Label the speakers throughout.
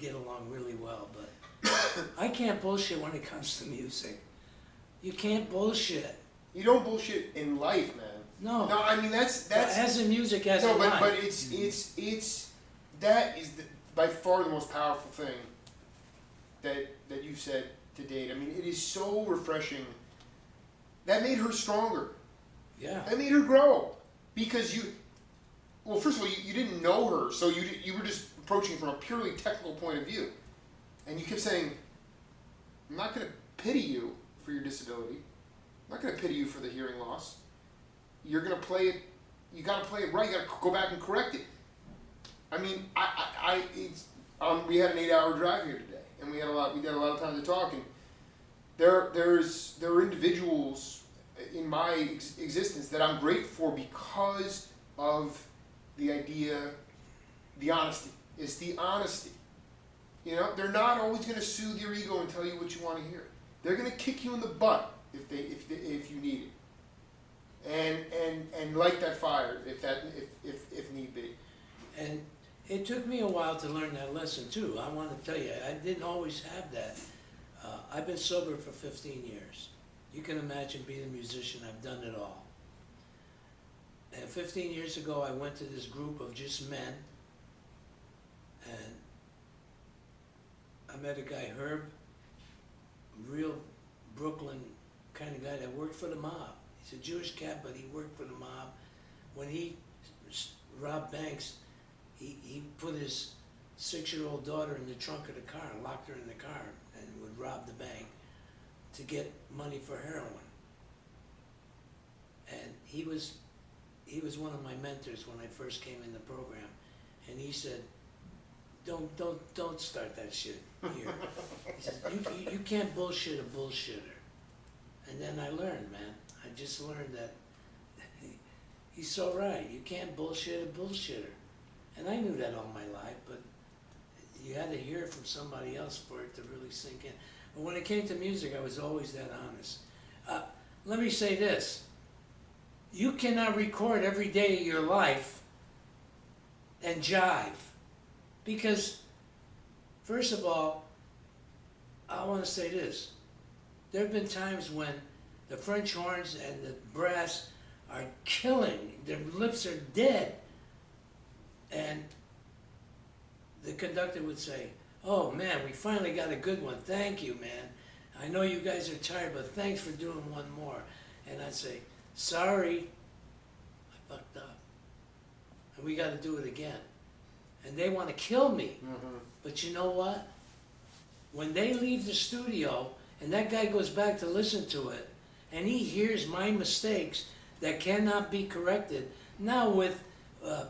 Speaker 1: get along really well, but I can't bullshit when it comes to music. You can't bullshit.
Speaker 2: You don't bullshit in life, man.
Speaker 1: No.
Speaker 2: No, I mean that's
Speaker 1: Well, as in music, as
Speaker 2: no,
Speaker 1: in life.
Speaker 2: but it's that is by far the most powerful thing that you've said to date. I mean, it is so refreshing. That made her stronger.
Speaker 1: Yeah.
Speaker 2: That made her grow because well, first of all, you didn't know her, so you were just approaching from a purely technical point of view, and you kept saying, "I'm not going to pity you for your disability. I'm not going to pity you for the hearing loss. You're going to play it. You got to play it right. You got to go back and correct it." I mean, we had an 8-hour drive here today, and we got a lot of time to talk. And there are individuals in my existence that I'm grateful for because of the idea, the honesty. It's the honesty. You know, they're not always going to soothe your ego and tell you what you want to hear. They're going to kick you in the butt if you need it, and light that fire if need be.
Speaker 1: And it took me a while to learn that lesson too. I want to tell you, I didn't always have that. I've been sober for 15 years. You can imagine being a musician, I've done it all. And 15 years ago, I went to this group of just men, and I met a guy, Herb, real Brooklyn kind of guy that worked for the mob. He's a Jewish cat, but he worked for the mob. When he robbed banks, he put his 6-year-old daughter in the trunk of the car and locked her in the car and would rob the bank to get money for heroin. And he was one of my mentors when I first came in the program, and he said, don't start that shit here. He says, you can't bullshit a bullshitter. And then I learned, man. I just learned that he's so right. You can't bullshit a bullshitter. And I knew that all my life, but you had to hear it from somebody else for it to really sink in. But when it came to music, I was always that honest. Let me say this. You cannot record every day of your life and jive. Because, first of all, I want to say this. There have been times when the French horns and the brass are killing. Their lips are dead. And the conductor would say, "Oh man, we finally got a good one. Thank you, man. I know you guys are tired, but thanks for doing one more." And I'd say, "Sorry, I fucked up. And we got to do it again." And they want to kill me.
Speaker 2: Mm-hmm.
Speaker 1: But you know what? When they leave the studio and that guy goes back to listen to it and he hears my mistakes that cannot be corrected, now with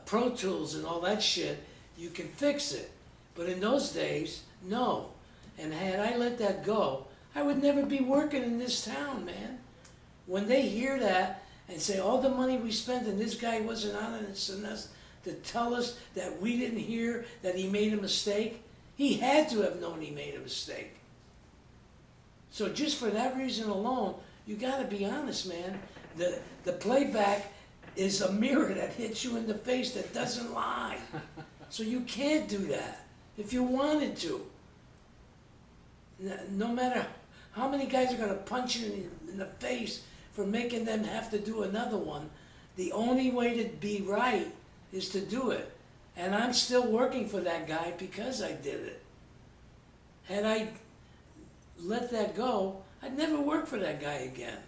Speaker 1: Pro Tools and all that shit, you can fix it. But in those days, no. And had I let that go, I would never be working in this town, man. When they hear that and say, all the money we spent and this guy wasn't honest enough to tell us that we didn't hear that he made a mistake, he had to have known he made a mistake. So just for that reason alone, you gotta be honest, man. The playback is a mirror that hits you in the face that doesn't lie. So you can't do that if you wanted to. No matter how many guys are gonna punch you in the face for making them have to do another one, the only way to be right is to do it. And I'm still working for that guy because I did it. Had I let that go, I'd never work for that guy again.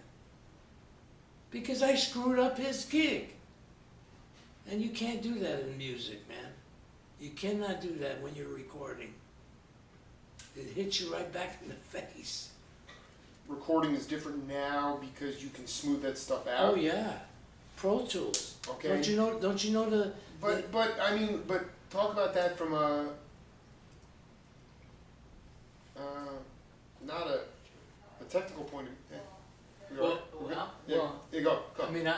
Speaker 1: Because I screwed up his gig. And you can't do that in music, man. You cannot do that when you're recording. It hits you right back in the face.
Speaker 2: Recording is different now because you can smooth that stuff out.
Speaker 1: Oh yeah, Pro Tools.
Speaker 2: Okay.
Speaker 1: Don't you know the?
Speaker 2: But talk about that from a not a technical point of view. Go.
Speaker 3: I mean,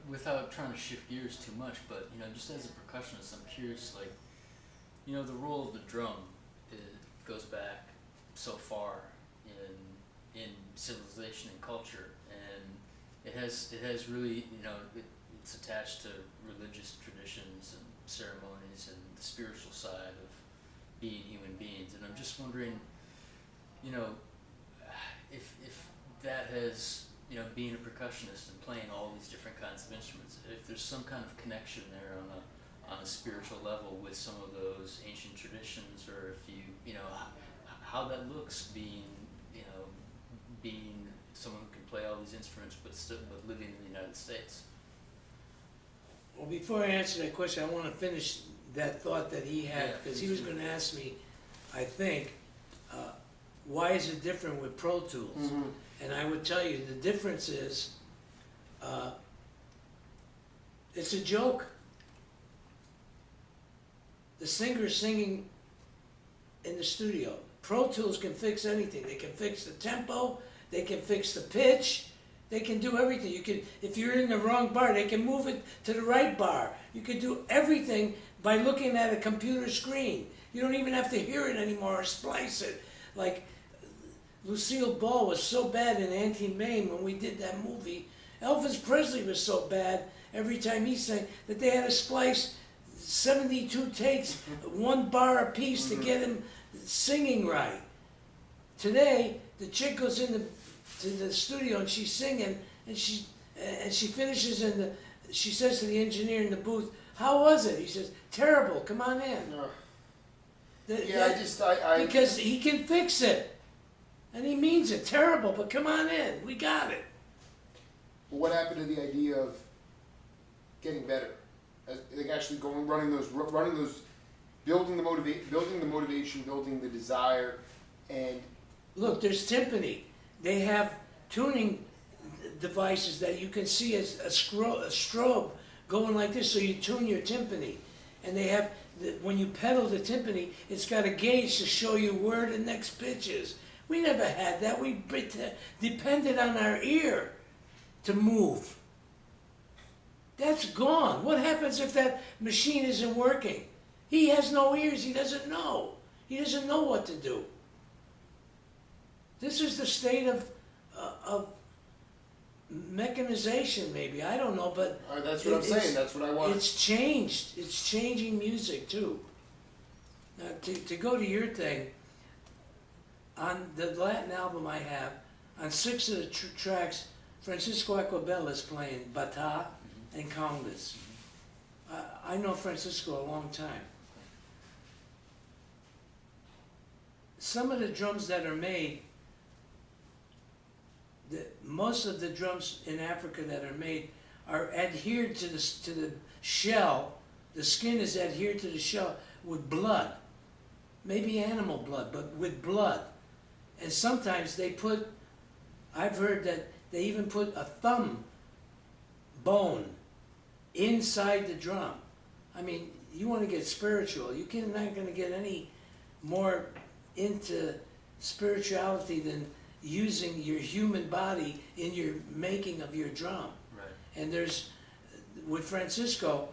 Speaker 3: without trying to shift gears too much, but just as a percussionist, I'm curious, like, the role of the drum goes back so far in civilization and culture, and it has really, it's attached to religious traditions and ceremonies and the spiritual side of being human beings. And I'm just wondering, you know, if that has, you know, being a percussionist and playing all these different kinds of instruments, if there's some kind of connection there on a spiritual level with some of those ancient traditions, or if you know, how that looks being, you know, being someone who can play all these instruments but living in the United States.
Speaker 1: Well, before I answer that question, I want to finish that thought that he had,
Speaker 3: Yeah,
Speaker 1: because he was going to ask me, I think, why is it different with Pro Tools?
Speaker 2: Mm-hmm.
Speaker 1: And I would tell you the difference is, it's a joke. The singer's singing in the studio. Pro Tools can fix anything. They can fix the tempo, they can fix the pitch, they can do everything. You can, if you're in the wrong bar, they can move it to the right bar. You can do everything by looking at a computer screen. You don't even have to hear it anymore or splice it. Like, Lucille Ball was so bad in Auntie Mame when we did that movie. Elvis Presley was so bad every time he sang that they had to splice 72 takes, one bar a piece to get him singing right. Today, the chick goes to the studio and she's singing, and she finishes she says to the engineer in the booth, "How was it?" He says, "Terrible, come on in." Because he can fix it. And he means it, terrible, but come on in, we got it.
Speaker 2: What happened to the idea of getting better? Like actually running those, building the motivation, building the desire, and
Speaker 1: look, there's timpani. They have tuning devices that you can see as a strobe going like this, so you tune your timpani. And they have, when you pedal the timpani, it's got a gauge to show you where the next pitch is. We never had that. We depended on our ear to move. That's gone. What happens if that machine isn't working? He has no ears. He doesn't know. He doesn't know what to do. This is the state of mechanization, maybe. I don't know, but
Speaker 2: that's what I'm saying. That's what I want.
Speaker 1: It's changed. It's changing music too. Now, to go to your thing, on the Latin album I have, on 6 of the tracks, Francisco Acquabella is playing bata and congas. I know Francisco a long time. Some of the drums that are made, most of the drums in Africa that are made are adhered to the shell. The skin is adhered to the shell with blood, maybe animal blood, but with blood. And sometimes they put, I've heard that they even put a thumb bone inside the drum. I mean, you want to get spiritual. You're not going to get any more into spirituality than using your human body in your making of your drum.
Speaker 3: Right.
Speaker 1: And there's, with Francisco,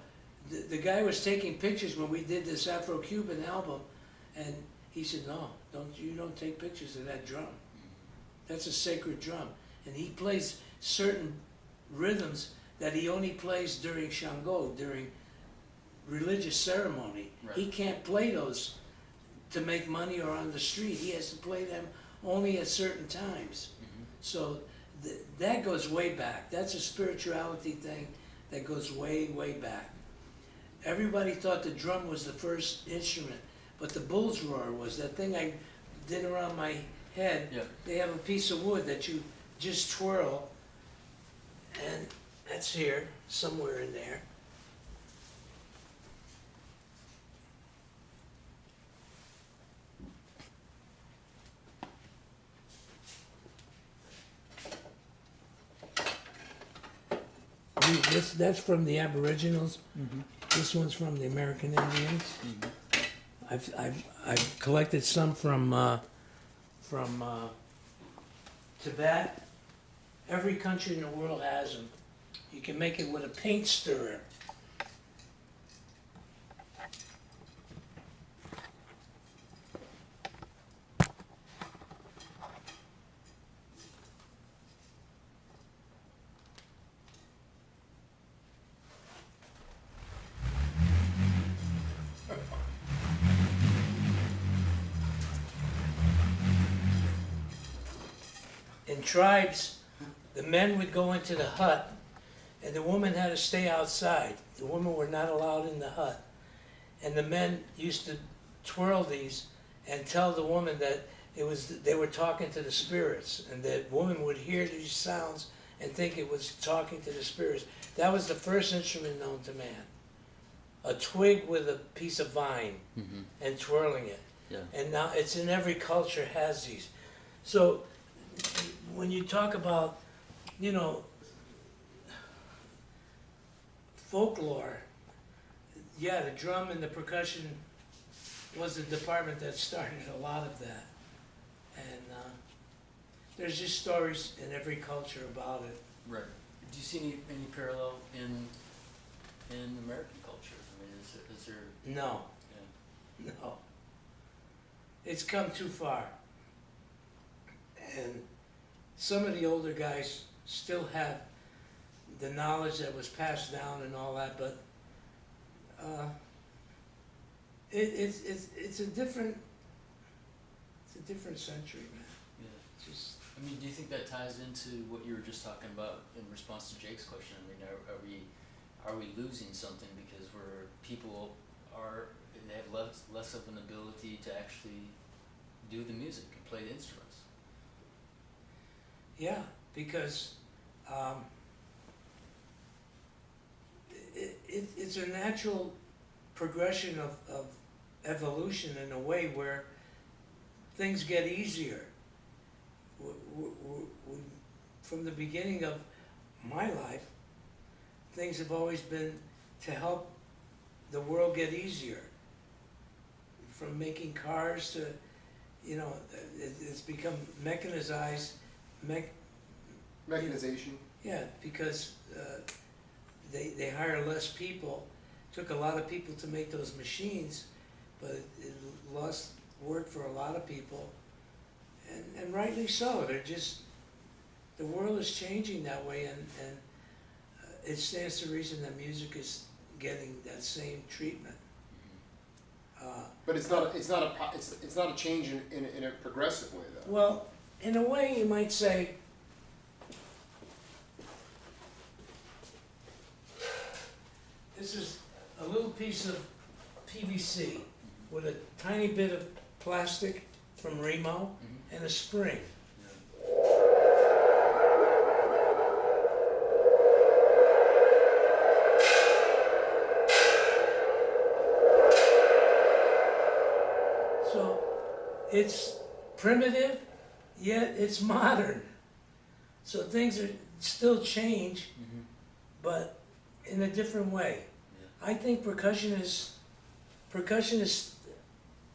Speaker 1: the guy was taking pictures when we did this Afro-Cuban album, and he said, "No, you don't take pictures of that drum. That's a sacred drum." And he plays certain rhythms that he only plays during Shango, during religious ceremony.
Speaker 3: Right.
Speaker 1: He can't play those to make money or on the street. He has to play them only at certain times.
Speaker 3: Mm-hmm.
Speaker 1: So that goes way back. That's a spirituality thing that goes way, way back. Everybody thought the drum was the first instrument, but the bull's roar was that thing I did around my head.
Speaker 3: Yeah.
Speaker 1: They have a piece of wood that you just twirl, and that's here, somewhere in there. That's from the Aboriginals.
Speaker 3: Mm-hmm.
Speaker 1: This one's from the American Indians.
Speaker 3: Mm-hmm.
Speaker 1: I've collected some from Tibet. Every country in the world has them. You can make it with a paint stirrer. in tribes, the men would go into the hut, and the women had to stay outside. The women were not allowed in the hut. And the men used to twirl these and tell the woman that they were talking to the spirits, and the woman would hear these sounds and think it was talking to the spirits. That was the first instrument known to man. A twig with a piece of vine and twirling it.
Speaker 3: Yeah.
Speaker 1: And now it's in every culture has these. So when you talk about, folklore, yeah, the drum and the percussion was the department that started a lot of that. And there's just stories in every culture about it.
Speaker 3: Right. Do you see any parallel in American culture? I mean, is there?
Speaker 1: No.
Speaker 3: Yeah.
Speaker 1: No. It's come too far. And some of the older guys still have the knowledge that was passed down and all that, but it's a different century, man.
Speaker 3: Yeah.
Speaker 1: Just
Speaker 3: I mean, do you think that ties into what you were just talking about in response to Jake's question? I mean, are we losing something because people they have less of an ability to actually do the music and play the instruments?
Speaker 1: yeah, because it's a natural progression of evolution in a way where things get easier. From the beginning of my life, things have always been to help the world get easier. From making cars to, it's become mechanized.
Speaker 2: Mechanization.
Speaker 1: Yeah, because they hire less people. Took a lot of people to make those machines, but it lost work for a lot of people, and rightly so. The world is changing that way, and it stands to reason that music is getting that same treatment.
Speaker 2: But it's not a change in a progressive way, though.
Speaker 1: Well, in a way, you might say, this is a little piece of PVC with a tiny bit of plastic from Remo and a spring. So it's primitive, yet it's modern. So things are still change, but in a different way. I think percussionists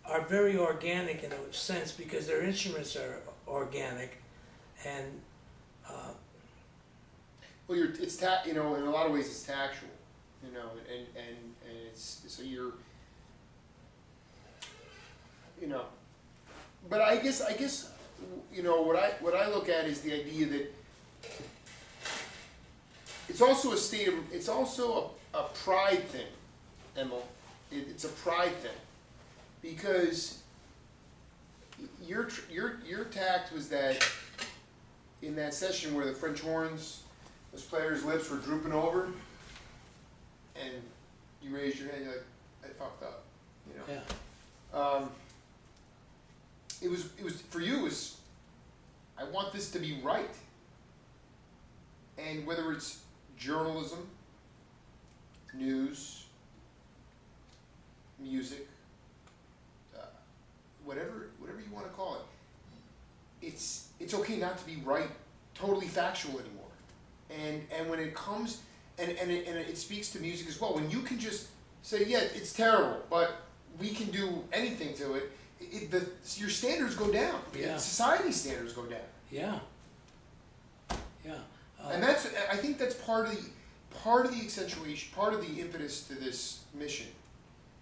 Speaker 1: are very organic in a sense because their instruments are organic, and
Speaker 2: Well, in a lot of ways it's tactual, and it's so you're, but I guess what I look at is the idea that it's also it's also a pride thing, Emil. It's a pride thing, because your tact was that in that session where the French horns, those players' lips were drooping over, and you raised your hand, you're like, I fucked up,
Speaker 1: yeah.
Speaker 2: It was for you. It was, I want this to be right, and whether it's journalism, news, music, whatever you want to call it, it's okay not to be right, totally factual anymore. And when it comes, and it speaks to music as well. When you can just say, yeah, it's terrible, but we can do anything to it. Your standards go down.
Speaker 1: Yeah.
Speaker 2: Society's standards go down.
Speaker 1: Yeah. Yeah.
Speaker 2: And I think that's part of the accentuation, part of the impetus to this mission.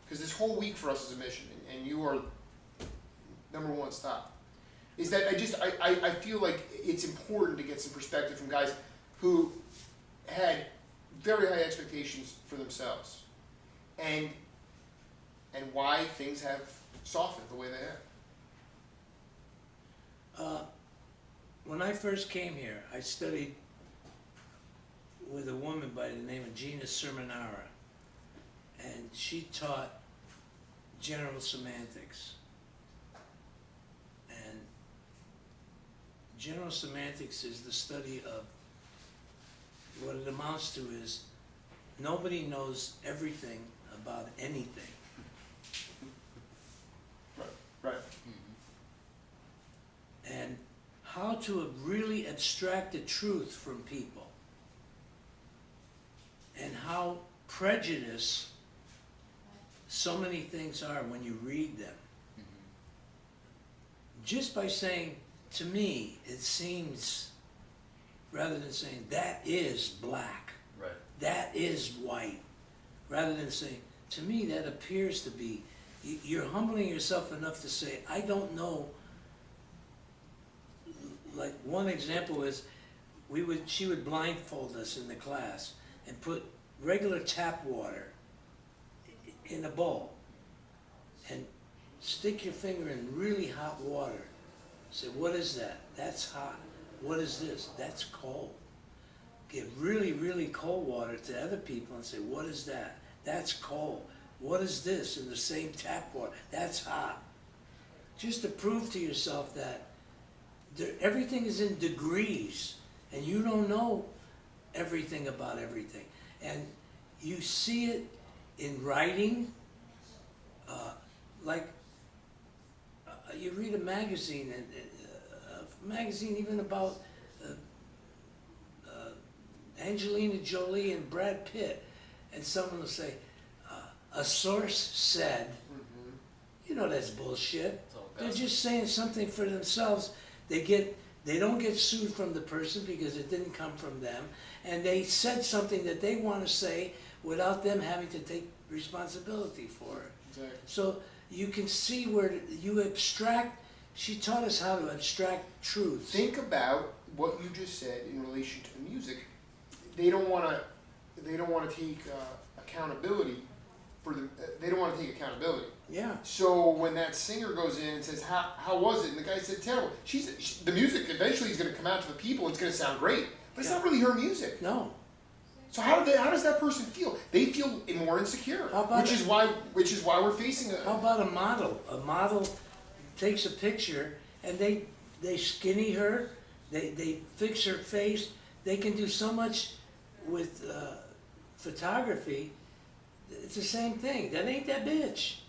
Speaker 2: Because this whole week for us is a mission, and you are number one stop. Is that I feel like it's important to get some perspective from guys who had very high expectations for themselves, and why things have softened the way they have.
Speaker 1: when I first came here, I studied with a woman by the name of Gina Sermonara, and she taught general semantics. And general semantics is the study of what it amounts to is nobody knows everything about anything.
Speaker 2: Right.
Speaker 1: And how to really abstract the truth from people, and how prejudiced so many things are when you read them. Just by saying, to me, it seems, rather than saying, that is black,
Speaker 3: Right.
Speaker 1: that is white, rather than saying, to me, that appears to be, you're humbling yourself enough to say, I don't know. Like one example is, she would blindfold us in the class and put regular tap water in a bowl and stick your finger in really hot water. Say, what is that? That's hot. What is this? That's cold. Give really, really cold water to other people and say, what is that? That's cold. What is this in the same tap water? That's hot. Just to prove to yourself that everything is in degrees, and you don't know everything about everything. And you see it in writing, you read a magazine, and a magazine even about Angelina Jolie and Brad Pitt, and someone will say, a source said, you know that's bullshit. They're just saying something for themselves. They don't get sued from the person because it didn't come from them, and they said something that they want to say without them having to take responsibility for it.
Speaker 2: Exactly.
Speaker 1: So you can see where you abstract. She taught us how to abstract truths.
Speaker 2: Think about what you just said in relation to the music. They don't want to take accountability for the. They don't want to take accountability.
Speaker 1: Yeah.
Speaker 2: So when that singer goes in and says, "How was it?" and the guy said, "Terrible," the music eventually is going to come out to the people. It's going to sound great, but it's not really her music.
Speaker 1: No.
Speaker 2: So how does that person feel? They feel more insecure,
Speaker 1: How about
Speaker 2: which is why we're facing a.
Speaker 1: How about a model? A model takes a picture and they skinny her, they fix her face. They can do so much with photography. It's the same thing. That ain't that bitch.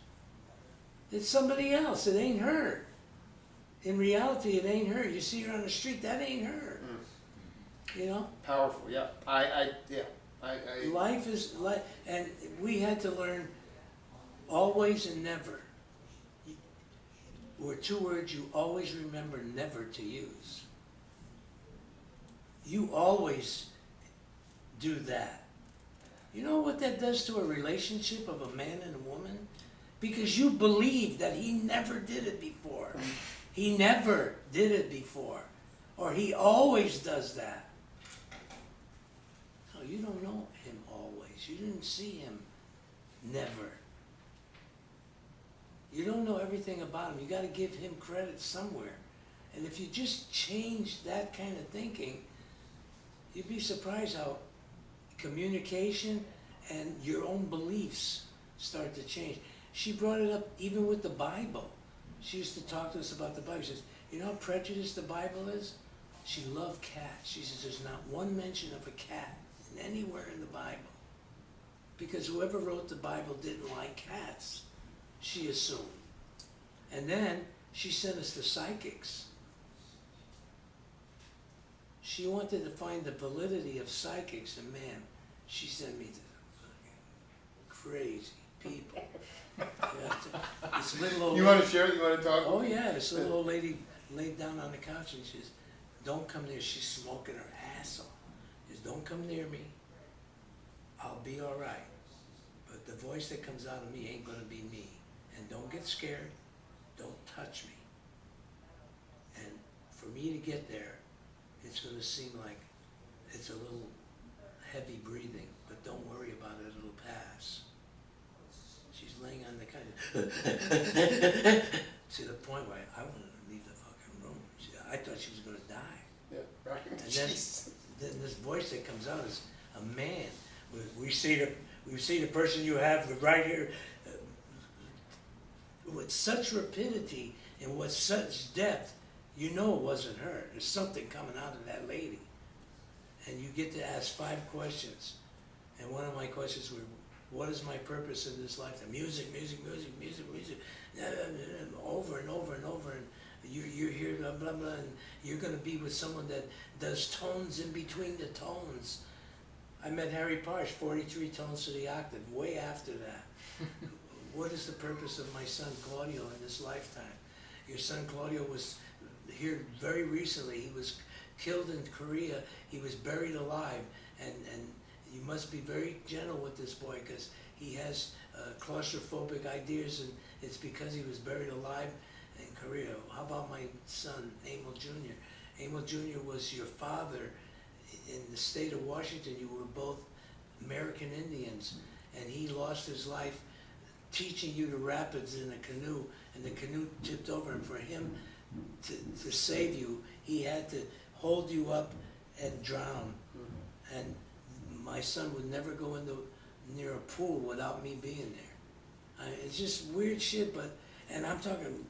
Speaker 1: It's somebody else. It ain't her. In reality, it ain't her. You see her on the street. That ain't her. You know.
Speaker 2: Powerful. Yeah. I.
Speaker 1: Life is life, and we had to learn always and never were two words you always remember never to use. You always do that. You know what that does to a relationship of a man and a woman? Because you believe that he never did it before. He never did it before. Or he always does that. No, you don't know him always. You didn't see him never. You don't know everything about him. You got to give him credit somewhere. And if you just change that kind of thinking, you'd be surprised how communication and your own beliefs start to change. She brought it up even with the Bible. She used to talk to us about the Bible. She says, you know how prejudiced the Bible is? She loved cats. She says there's not one mention of a cat anywhere in the Bible. Because whoever wrote the Bible didn't like cats, she assumed. And then she sent us to psychics. She wanted to find the validity of psychics, and man, she sent me to fucking crazy people. This little old
Speaker 2: You want to share? You want to talk?
Speaker 1: Oh yeah, this little old lady laid down on the couch and she says, "Don't come near." She's smoking her ass off. She says, "Don't come near me. I'll be all right. But the voice that comes out of me ain't gonna be me. And don't get scared. Don't touch me. And for me to get there, it's gonna seem like it's a little heavy breathing, but don't worry about it. It'll pass." She's laying on the couch to the point where I wanted to leave the fucking room. I thought she was gonna die.
Speaker 2: Yeah, right.
Speaker 1: And then,
Speaker 2: Jeez.
Speaker 1: then this voice that comes out is a man. We see the person you have right here with such rapidity and with such depth. You know it wasn't her. There's something coming out of that lady. And you get to ask 5 questions. And one of my questions were, what is my purpose in this life? Music, music, music, music, music, over and over and over. And you're here, blah, blah, blah, and you're going to be with someone that does tones in between the tones. I met Harry Parsh, 43 tones to the octave, way after that. What is the purpose of my son Claudio in this lifetime? Your son Claudio was here very recently. He was killed in Korea. He was buried alive, and you must be very gentle with this boy because he has claustrophobic ideas, and it's because he was buried alive in Korea. How about my son, Emil Jr.? Emil Jr. was your father in the state of Washington. You were both American Indians, and he lost his life teaching you the rapids in a canoe, and the canoe tipped over, and for him to save you, he had to hold you up and drown. And my son would never go near a pool without me being there. It's just weird shit, and I'm talking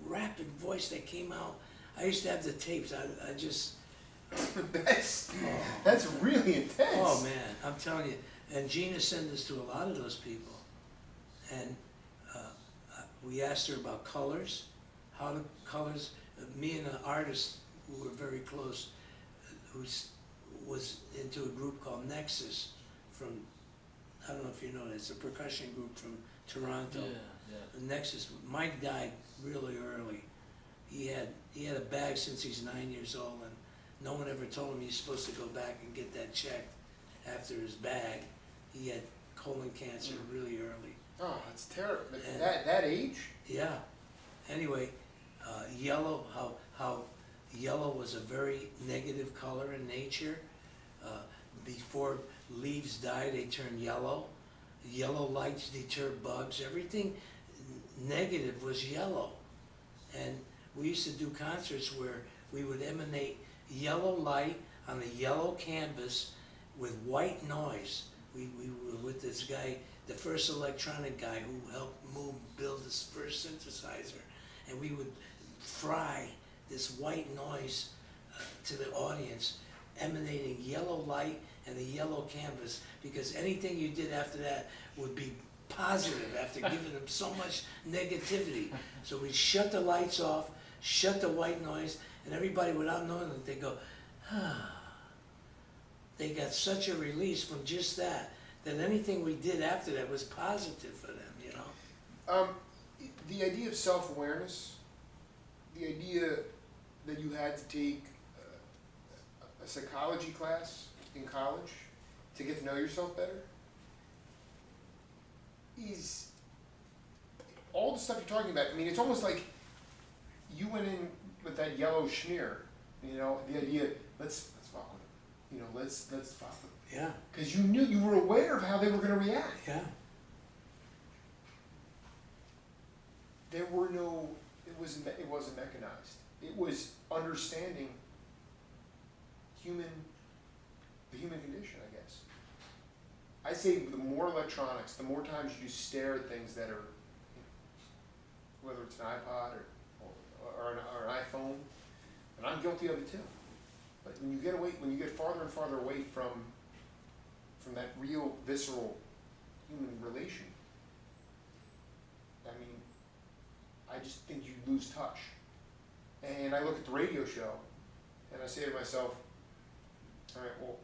Speaker 1: rapid voice that came out. I used to have the tapes. I just...
Speaker 2: That's really intense.
Speaker 1: Oh man, I'm telling you. And Gina sent us to a lot of those people. And we asked her about colors, how the colors, me and an artist who were very close, who was into a group called Nexus from, I don't know if you know that, it's a percussion group from Toronto.
Speaker 3: Yeah.
Speaker 1: Nexus, Mike died really early. He had a bag since he's 9 years old, and no one ever told him he's supposed to go back and get that checked after his bag. He had colon cancer really early.
Speaker 2: Oh, that's terrible. At that age?
Speaker 1: Yeah. Anyway, yellow, how yellow was a very negative color in nature. Before leaves die, they turn yellow. Yellow lights deter bugs. Everything negative was yellow. And we used to do concerts where we would emanate yellow light on a yellow canvas with white noise. We were with this guy, the first electronic guy who helped build this first synthesizer, and we would fry this white noise to the audience, emanating yellow light and a yellow canvas, because anything you did after that would be positive after giving them so much negativity. So we'd shut the lights off, shut the white noise, and everybody, without knowing it, they go, ah. They got such a release from just that anything we did after that was positive for them, you know?
Speaker 2: The idea of self-awareness, the idea that you had to take a psychology class in college to get to know yourself better, is all the stuff you're talking about. I mean, it's almost like you went in with that yellow schmear, you know, the idea, let's fuck with them, you know, let's fuck with them.
Speaker 1: Yeah.
Speaker 2: Because you were aware of how they were going to react.
Speaker 1: Yeah.
Speaker 2: There were no, it wasn't mechanized. It was understanding the human condition, I guess. I say the more electronics, the more times you just stare at things that are, whether it's an iPod or an iPhone, and I'm guilty of it too. But when you get farther and farther away from that real visceral human relation, I mean, I just think you lose touch. And I look at the radio show, and I say to myself, all right, well,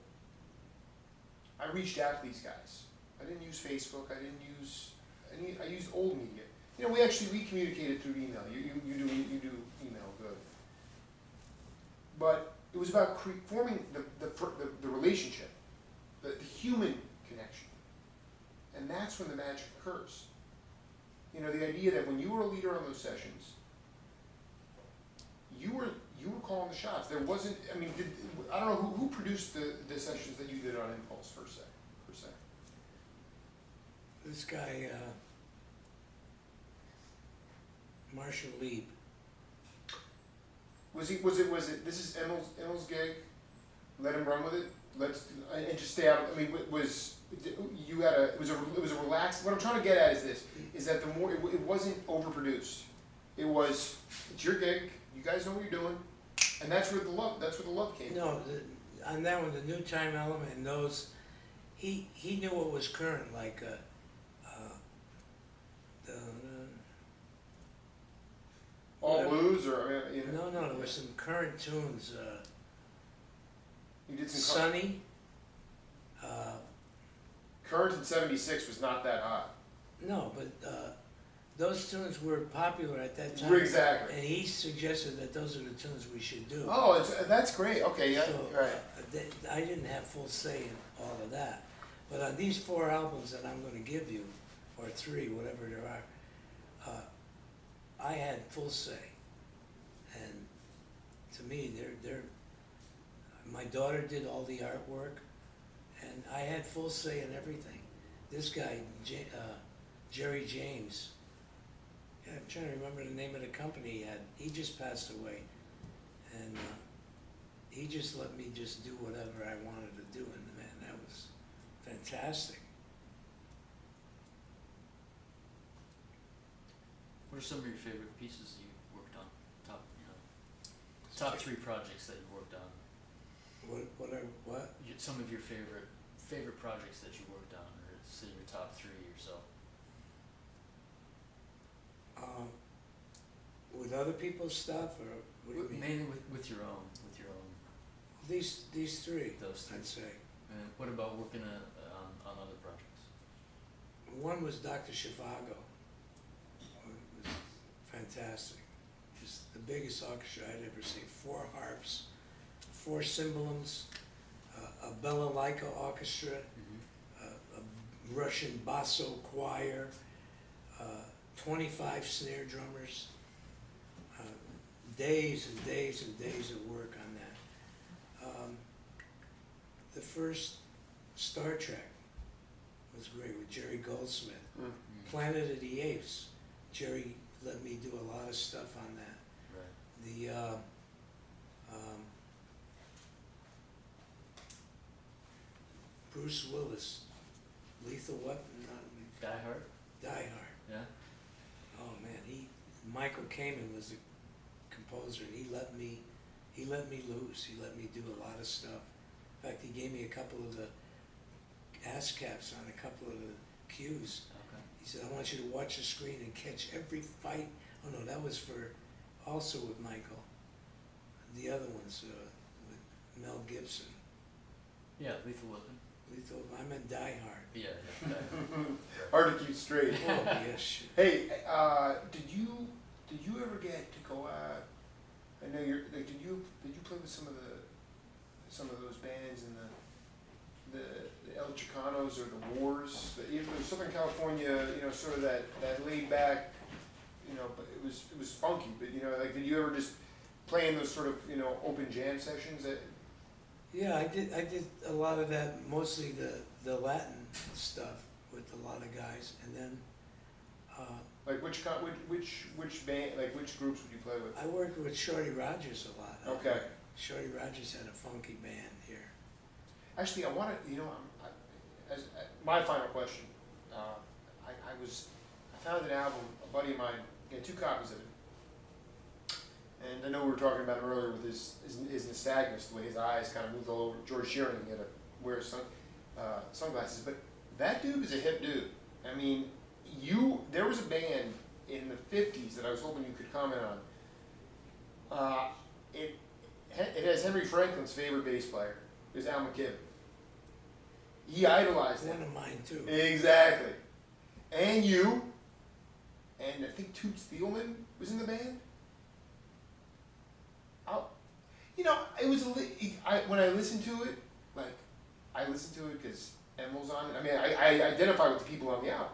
Speaker 2: I reached out to these guys. I didn't use Facebook. I used old media. You know, we communicated through email. You do email good. But it was about forming the relationship, the human connection, and that's when the magic occurs. You know, the idea that when you were a leader on those sessions, you were calling the shots. There wasn't. I mean, I don't know who produced the sessions that you did on impulse per se.
Speaker 1: This guy, Marshall Lieb.
Speaker 2: Was it? This is Emil's gig. Let him run with it. And just stay out. I mean, it was a relaxed. What I'm trying to get at is this: is that the more it wasn't overproduced. It's your gig. You guys know what you're doing, and that's where the love came.
Speaker 1: No, on that one, the new time element and those, he knew what was current, like
Speaker 2: All blues, or I mean,
Speaker 1: no, there were some current tunes.
Speaker 2: You did some
Speaker 1: Sonny.
Speaker 2: Current in '76 was not that hot.
Speaker 1: No, but those tunes were popular at that time.
Speaker 2: Exactly.
Speaker 1: And he suggested that those are the tunes we should do.
Speaker 2: Oh, that's great. Okay, yeah,
Speaker 1: So,
Speaker 2: right.
Speaker 1: I didn't have full say in all of that. But on these 4 albums that I'm going to give you, or 3, whatever there are, I had full say. And to me, my daughter did all the artwork, and I had full say in everything. This guy, Jerry James, I'm trying to remember the name of the company he had. He just passed away, and he just let me just do whatever I wanted to do, and man, that was fantastic.
Speaker 3: What are some of your favorite pieces you worked on? Top 3 projects that you worked on.
Speaker 1: What?
Speaker 3: Some of your favorite projects that you worked on, or say your top 3 or so.
Speaker 1: With other people's stuff, or what do you mean?
Speaker 3: Mainly with your own.
Speaker 1: These 3.
Speaker 3: Those 3.
Speaker 1: I'd say.
Speaker 3: And what about working on other projects?
Speaker 1: One was Dr. Zhivago. It was fantastic. Just the biggest orchestra I'd ever seen. 4 harps, 4 cymbalums, a balalaika orchestra, a Russian basso choir, 25 snare drummers, days and days and days of work on that. The first Star Trek was great with Jerry Goldsmith. Planet of the Apes, Jerry let me do a lot of stuff on that.
Speaker 3: Right.
Speaker 1: The Bruce Willis, Lethal Weapon,
Speaker 3: Die Hard?
Speaker 1: Die Hard.
Speaker 3: Yeah?
Speaker 1: Oh man, Michael Kamen was the composer, and he let me loose. He let me do a lot of stuff. In fact, he gave me a couple of the ASCAPs on a couple of the cues.
Speaker 3: Okay.
Speaker 1: He said, I want you to watch the screen and catch every fight. Oh no, that was also with Michael. The other ones, with Mel Gibson.
Speaker 3: Yeah, Lethal Weapon.
Speaker 1: I meant Die Hard.
Speaker 3: Yeah, Die Hard.
Speaker 2: Hard to keep straight.
Speaker 1: Oh, yes. Shit.
Speaker 2: Hey, did you ever get to go out? I know you're. Like, did you play with some of those bands in the El Chicanos or the Wars? Even though Southern California, sort of that laid back, but it was funky. But like, did you ever just play in those sort of open jam sessions?
Speaker 1: Yeah, I did a lot of that, mostly the Latin stuff with a lot of guys, and then
Speaker 2: like which band, like which groups would you play with?
Speaker 1: I worked with Shorty Rogers a lot.
Speaker 2: Okay.
Speaker 1: Shorty Rogers had a funky band here.
Speaker 2: Actually, I want to, my final question. I found an album, a buddy of mine, got 2 copies of it. And I know we were talking about him earlier with his nystagmus, the way his eyes kind of moved all over. George Shearing, he had to wear sunglasses. But that dude is a hip dude. I mean, there was a band in the 50s that I was hoping you could comment on. It has Henry Franklin's favorite bass player, is Al McKibben. He idolized him.
Speaker 1: One of mine too.
Speaker 2: Exactly. And you, and I think Toots Thielman was in the band. It was when I listened to it, I listened to it because Emil's on it. I mean, I identify with the people on the album.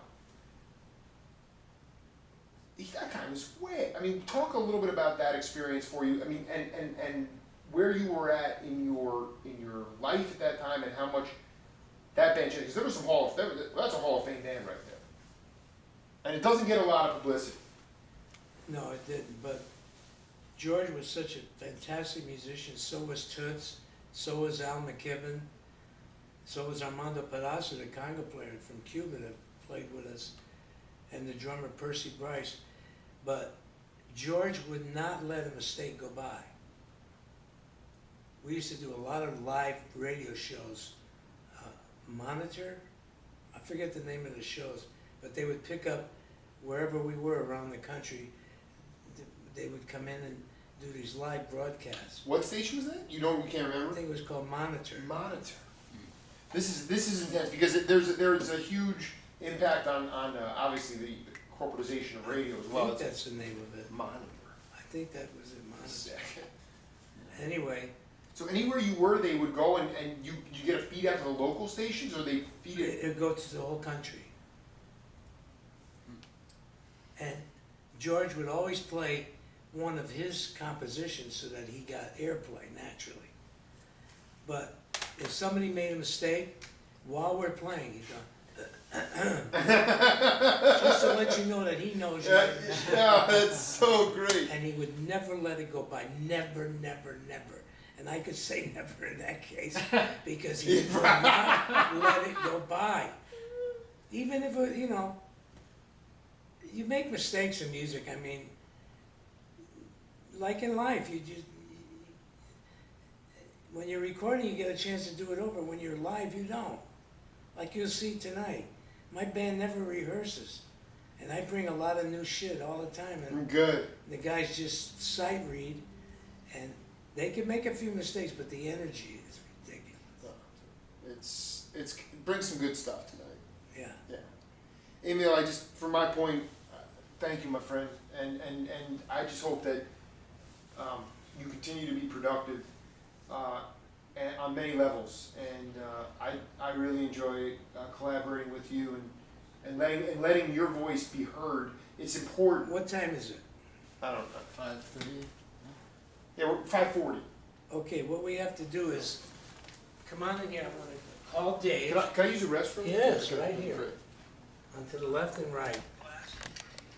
Speaker 2: That guy was way. I mean, talk a little bit about that experience for you. I mean, and where you were at in your life at that time, and how much that band changed. Because there was some that's a Hall of Fame band right there, and it doesn't get a lot of publicity.
Speaker 1: No, it didn't. But George was such a fantastic musician, so was Toots, so was Al McKibben, so was Armando Pedazo, the conga player from Cuba that played with us, and the drummer Percy Bryce. But George would not let a mistake go by. We used to do a lot of live radio shows. Monitor, I forget the name of the shows, but they would pick up wherever we were around the country. They would come in and do these live broadcasts.
Speaker 2: What station was that? You can't
Speaker 1: I
Speaker 2: remember?
Speaker 1: think it was called Monitor.
Speaker 2: Monitor. This is intense because there's a huge impact on obviously the corporatization of radio as well.
Speaker 1: I think that's the name of it.
Speaker 2: Monitor.
Speaker 1: I think that was it, Monitor. Anyway,
Speaker 2: So anywhere you were, they would go and you get a feed out to the local stations, or they feed it.
Speaker 1: it would go to the whole country. And George would always play one of his compositions so that he got airplay naturally. But if somebody made a mistake while we're playing, he'd go, just to let you know that he knows you.
Speaker 2: Yeah, that's so great.
Speaker 1: And he would never let it go by. Never, never, never. And I could say never in that case because he would not let it go by. Even if, you know, you make mistakes in music. I mean, like in life, when you're recording, you get a chance to do it over. When you're live, you don't. Like you'll see tonight. My band never rehearses. And I bring a lot of new shit all the time. And
Speaker 2: Good.
Speaker 1: the guys just sight read, and they can make a few mistakes, but the energy is ridiculous.
Speaker 2: It brings some good stuff tonight.
Speaker 1: Yeah.
Speaker 2: Yeah. Emil, I just, for my point, thank you, my friend, and I just hope that you continue to be productive and on many levels, and I really enjoy collaborating with you and letting your voice be heard. It's important.
Speaker 1: What time is it?
Speaker 2: I don't know.
Speaker 3: 5:30.
Speaker 2: Yeah, we're 5:40.
Speaker 1: Okay, what we have to do is, come on in here, I want to call Dave.
Speaker 2: Can I use the restroom?
Speaker 1: Yes,
Speaker 2: Okay,
Speaker 1: right here.
Speaker 2: great.
Speaker 1: On to the left and right.